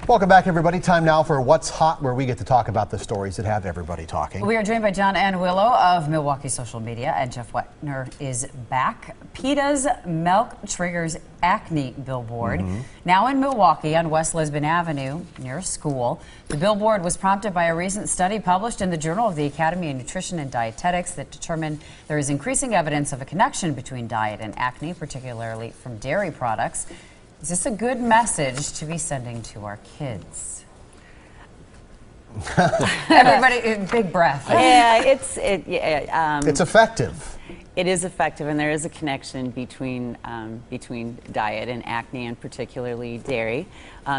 Welcome back, everybody. Time now for What's Hot, where we get to talk about the stories that have everybody talking. We are joined by John and Willow of Milwaukee Social Media, and Jeff Wetner is back. PETA's milk triggers acne billboard. Now in Milwaukee on West Lisbon Avenue, near a school. The billboard was prompted by a recent study published in the Journal of the Academy of Nutrition and Dietetics that determined there is increasing evidence of a connection between diet and acne, particularly from dairy products. Is this a good message to be sending to our kids? Everybody, big breath. Yeah, It's effective. it is effective, and there is a connection between between diet and acne, and particularly dairy.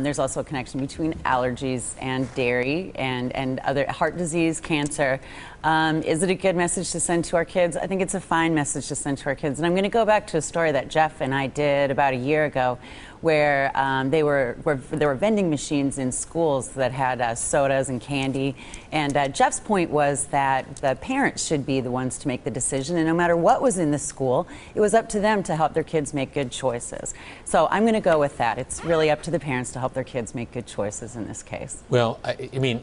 There's also a connection between allergies and dairy and other heart disease, cancer. Is it a good message to send to our kids? I think it's a fine message to send to our kids. And I'm going to go back to a story that Jeff and I did about a year ago, where there were vending machines in schools that had sodas and candy. And Jeff's point was that the parents should be the ones to make the decision, and no matter what was in the school, it was up to them to help their kids make good choices. So I'm going to go with that. It's really up to the parents to help their kids make good choices in this case. Well, I mean,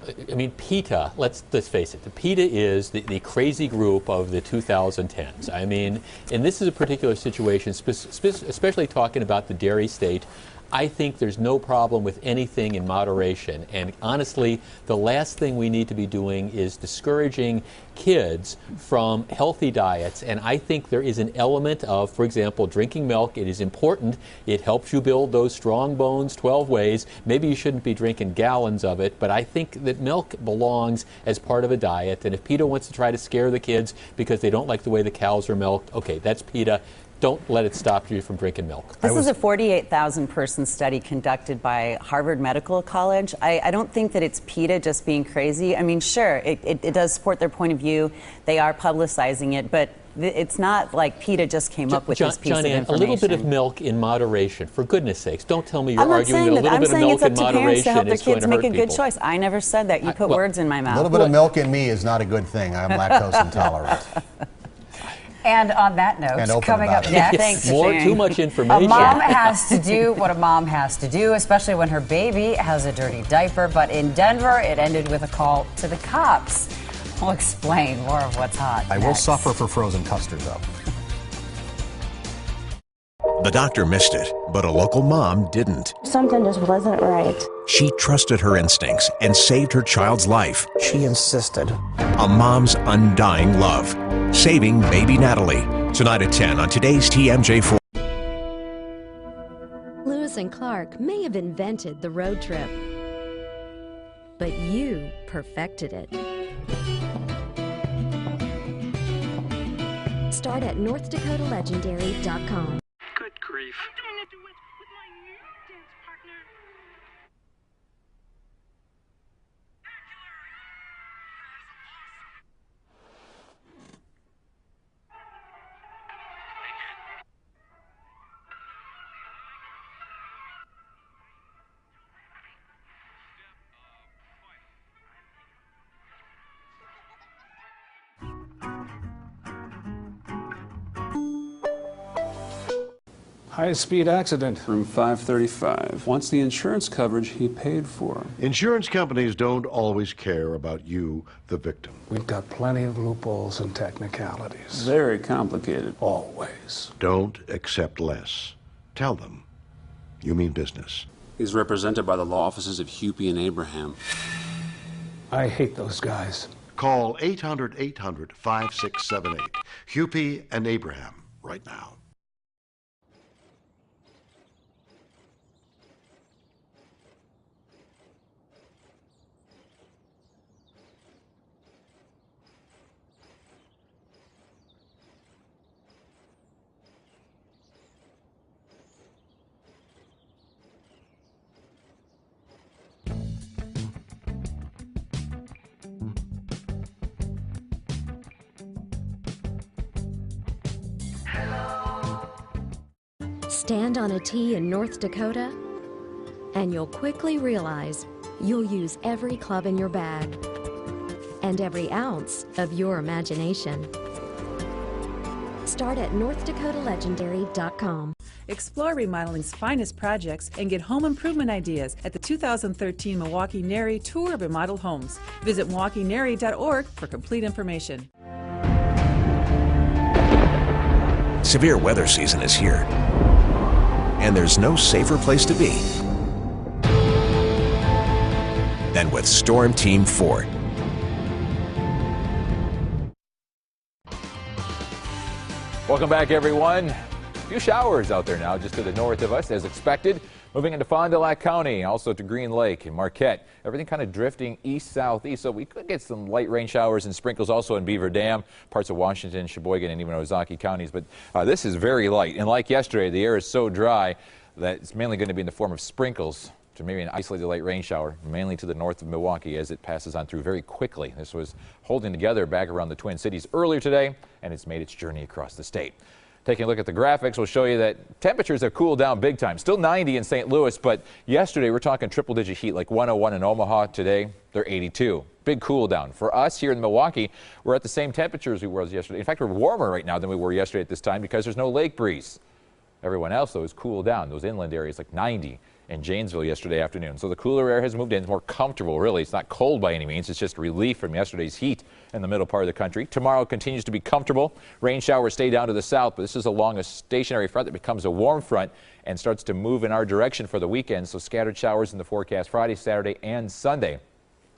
PETA. Let's face it. The PETA is the crazy group of the 2010s. I mean, and this is a particular situation, especially talking about the dairy state. I think there's no problem with anything in moderation. And honestly, the last thing we need to be doing is discouraging kids from healthy diets. And I think there is an element of, for example, drinking milk. It is important. It helps you build those strong bones 12 ways. Maybe you shouldn't be drinking gallons of it, but I think that milk belongs as part of a diet. And if PETA wants to try to scare the kids because they don't like the way the cows are milked, okay, that's PETA. Don't let it stop you from drinking milk. This is a 48,000 person study conducted by Harvard Medical College. I don't think that it's PETA just being crazy. I mean, sure, it does support their point of view. They are publicizing it, but it's not like PETA just came up with this piece of information. A little bit of milk in moderation, for goodness sakes. Don't tell me you're arguing that a little bit of milk in moderation is going to hurt people. I'm saying it's up to parents to help their kids make a good choice. I never said that. You put words in my mouth. A little bit of milk in me is not a good thing. I'm lactose intolerant. And on that note, coming up next, too much information. A mom has to do what a mom has to do, especially when her baby has a dirty diaper. But in Denver, it ended with a call to the cops. We'll explain more of what's hot. I will suffer for frozen custard, though. The doctor missed it, but a local mom didn't. Something just wasn't right. She trusted her instincts and saved her child's life. She insisted. A mom's undying love. Saving baby Natalie. Tonight at 10 on today's TMJ4. Lewis and Clark may have invented the road trip, but you perfected it. Start at NorthDakotaLegendary.com. Good grief. I'm doing a duet with my new dance partner. High-speed accident. Room 535. Wants the insurance coverage he paid for. Insurance companies don't always care about you, the victim. We've got plenty of loopholes and technicalities. Very complicated. Always. Don't accept less. Tell them you mean business. He's represented by the law offices of Hupy and Abraham. I hate those guys. Call 800-800-5678. Hupy and Abraham right now. Stand on a tee in North Dakota, and you'll quickly realize you'll use every club in your bag and every ounce of your imagination. Start at NorthDakotaLegendary.com. Explore remodeling's finest projects and get home improvement ideas at the 2013 Milwaukee NARI Tour of Remodeled Homes. Visit MilwaukeeNARI.org for complete information. Severe weather season is here, and there's no safer place to be than with Storm Team Ford. Welcome back, everyone. A few showers out there now just to the north of us as expected. Moving into Fond du Lac County, also to Green Lake and Marquette. Everything kind of drifting east-southeast, so we could get some light rain showers and sprinkles also in Beaver Dam, parts of Washington, Sheboygan, and even Ozaukee counties. But this is very light. And like yesterday, the air is so dry that it's mainly going to be in the form of sprinkles to maybe an isolated light rain shower, mainly to the north of Milwaukee as it passes on through very quickly. This was holding together back around the Twin Cities earlier today, and it's made its journey across the state. Taking a look at the graphics, we'll show you that temperatures have cooled down big time. Still 90 in St. Louis, but yesterday we're talking triple-digit heat, like 101 in Omaha. Today, they're 82. Big cool down. For us here in Milwaukee, we're at the same temperature as we were yesterday. In fact, we're warmer right now than we were yesterday at this time because there's no lake breeze. Everyone else, though, is cooled down. Those inland areas like 90 in Janesville yesterday afternoon. So the cooler air has moved in. It's more comfortable, really. It's not cold by any means. It's just relief from yesterday's heat in the middle part of the country. Tomorrow continues to be comfortable. Rain showers stay down to the south, but this is along a stationary front that becomes a warm front and starts to move in our direction for the weekend. So scattered showers in the forecast Friday, Saturday, and Sunday.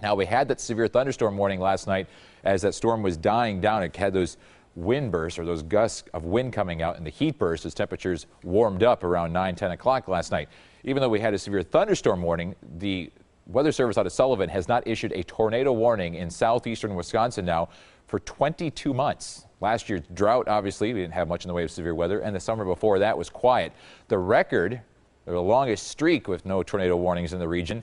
Now, we had that severe thunderstorm warning last night as that storm was dying down. It had those wind bursts or those gusts of wind coming out and the heat bursts as temperatures warmed up around 9, 10 o'clock last night. Even though we had a severe thunderstorm warning, the Weather Service out of Sullivan has not issued a tornado warning in southeastern Wisconsin now for 22 months. Last year's drought, obviously, we didn't have much in the way of severe weather, and the summer before that was quiet. The record, the longest streak with no tornado warnings in the region,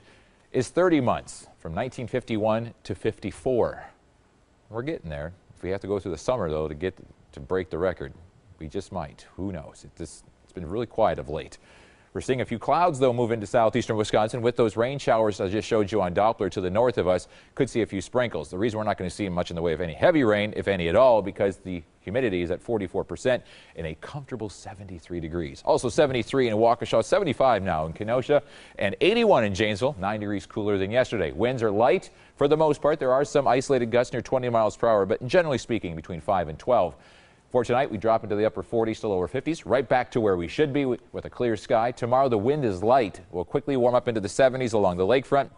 is 30 months, from 1951 to 54. We're getting there. If we have to go through the summer, though, to break the record, we just might. Who knows? It's been really quiet of late. We're seeing a few clouds, though, move into southeastern Wisconsin with those rain showers I just showed you on Doppler to the north of us. Could see a few sprinkles. The reason we're not going to see much in the way of any heavy rain, if any at all, because the humidity is at 44% in a comfortable 73 degrees. Also 73 in Waukesha, 75 now in Kenosha, and 81 in Janesville, 9 degrees cooler than yesterday. Winds are light for the most part. There are some isolated gusts near 20 miles per hour, but generally speaking, between 5 and 12. For tonight, we drop into the upper 40s to lower 50s, right back to where we should be with a clear sky. Tomorrow, the wind is light. We'll quickly warm up into the 70s along the lakefront,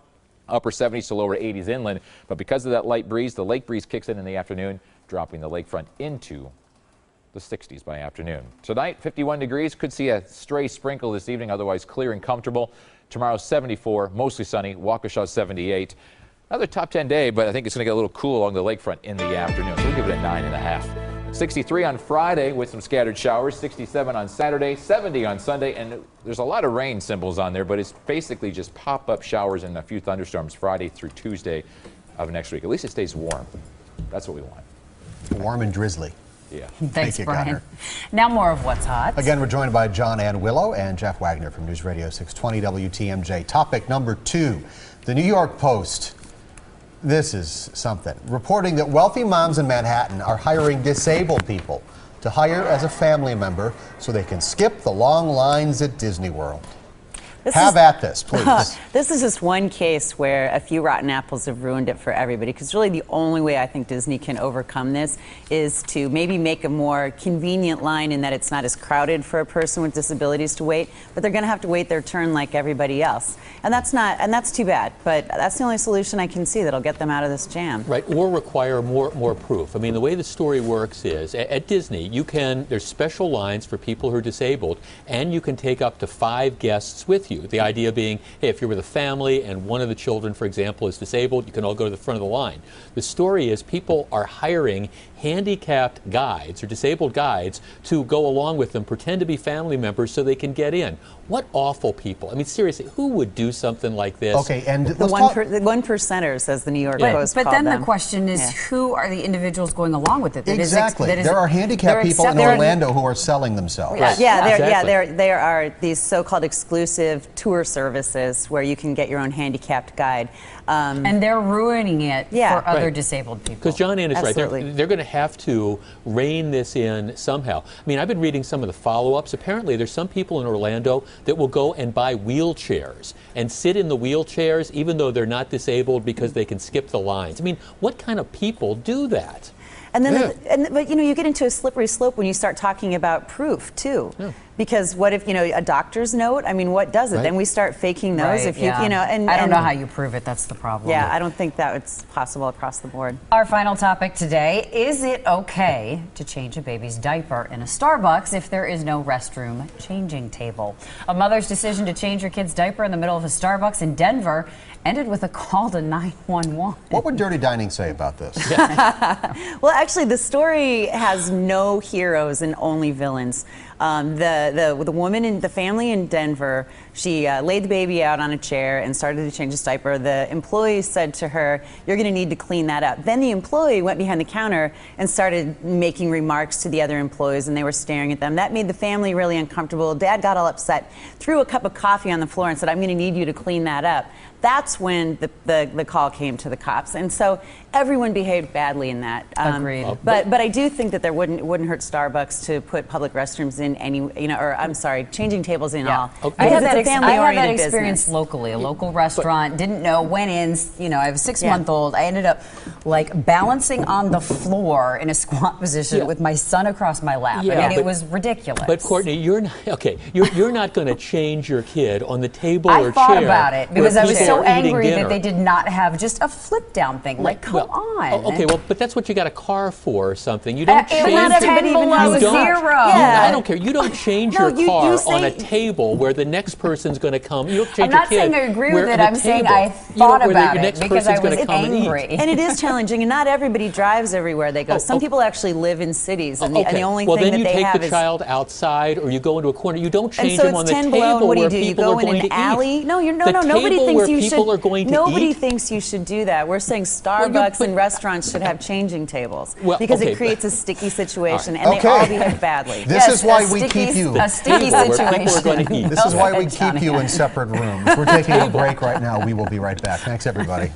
upper 70s to lower 80s inland. But because of that light breeze, the lake breeze kicks in the afternoon, dropping the lakefront into the 60s by afternoon. Tonight, 51 degrees. Could see a stray sprinkle this evening, otherwise clear and comfortable. Tomorrow, 74, mostly sunny. Waukesha, 78. Another top 10 day, but I think it's going to get a little cool along the lakefront in the afternoon. So we'll give it a 9.5. 63 on Friday with some scattered showers, 67 on Saturday, 70 on Sunday, and there's a lot of rain symbols on there, but it's basically just pop-up showers and a few thunderstorms Friday through Tuesday of next week. At least it stays warm. That's what we want. Warm and drizzly. Yeah. Thanks, Thank you, Brian. Gunner. Now more of What's Hot. Again, we're joined by John Ann Willow and Jeff Wagner from News Radio 620 WTMJ. Topic number 2, the New York Post. This is something. Reporting that wealthy moms in Manhattan are hiring disabled people to hire as a family member so they can skip the long lines at Disney World. Have at this, please. This is just one case where a few rotten apples have ruined it for everybody, because really the only way I think Disney can overcome this is to maybe make a more convenient line in that it's not as crowded for a person with disabilities to wait, but they're going to have to wait their turn like everybody else. And that's too bad, but that's the only solution I can see that'll get them out of this jam. Right, or require more proof. I mean, the way the story works is at Disney, there's special lines for people who are disabled, and you can take up to 5 guests with you. The idea being, hey, if you're with a family and one of the children, for example, is disabled, you can all go to the front of the line. The story is people are hiring handicapped guides or disabled guides to go along with them, pretend to be family members so they can get in. What awful people. I mean, seriously, who would do something like this? Okay, and the one percenters, as the New York Post But called then them. The question is, who are the individuals going along with it? Exactly. There are handicapped people in Orlando who are selling themselves. Right. There are these so-called exclusive alternative tour services where you can get your own handicapped guide. And they're ruining it for other Right. disabled people. Because John Ann is right. Absolutely. They're going to have to rein this in somehow. I mean, I've been reading some of the follow-ups. Apparently, there's some people in Orlando that will go and buy wheelchairs and sit in the wheelchairs even though they're not disabled because they can skip the lines. I mean, what kind of people do that? And then, but you know, you get into a slippery slope when you start talking about proof too. Yeah. Because what if, you know, a doctor's note? I mean, what does it? Right. Then we start faking those. Right, If you know, and I don't know how you prove it. That's the problem. Yeah, I don't think that it's possible across the board. Our final topic today: is it okay to change a baby's diaper in a Starbucks if there is no restroom changing table? A mother's decision to change her kid's diaper in the middle of a Starbucks in Denver ended with a call to 911. What would Dirty Dining say about this? Well, actually, the story has no heroes and only villains. The woman in the family in Denver, she laid the baby out on a chair and started to change his diaper. The employee said to her, "You're going to need to clean that up." Then the employee went behind the counter and started making remarks to the other employees, and they were staring at them. That made the family really uncomfortable. Dad got all upset, threw a cup of coffee on the floor and said, "I'm going to need you to clean that up." That's when the call came to the cops, and so everyone behaved badly in that. Agreed. But I do think that it wouldn't hurt Starbucks to put public restrooms in any, you know, or I'm sorry, changing tables in all. I had that, It's a I had that family-oriented experience business. locally. A local restaurant, didn't know, went in, you know, I have a 6-month-old. I ended up like balancing on the floor in a squat position with my son across my lap. Yeah, I mean, it was ridiculous. But Courtney, you're not okay. You're not going to change your kid on the table I or thought chair about it where because I was people so are eating angry that dinner. they did not have just a flip down thing. Like, come on. Okay, well, but that's what you got a car for or something. You don't It change was not $10 everybody even below has you don't, zero. Yeah. I don't care. You don't change No, your you car say- on a table where the next person's going to come. You don't change I'm your not kid saying I agree where with it. the I'm saying table, I you know, thought where about the it next because I person's was gonna come and eat. angry. And it is challenging, and not everybody drives everywhere they go. Some people actually live in cities, and the only well, thing then that you they take have the is. child outside, or you go into a corner. You don't And change so them on it's the 10 below, table and what do where you do? You people go are in going an to alley? eat. No, The nobody table thinks where you people should. are going to Nobody eat. thinks you should do that. We're saying Starbucks and restaurants should have changing tables because it creates a sticky situation, and they all behave badly. This is why we keep you. A sticky Table where people are situation. going to eat. This is why we Johnny. keep you in separate rooms. We're taking a break right now. We will be right back. Thanks, everybody.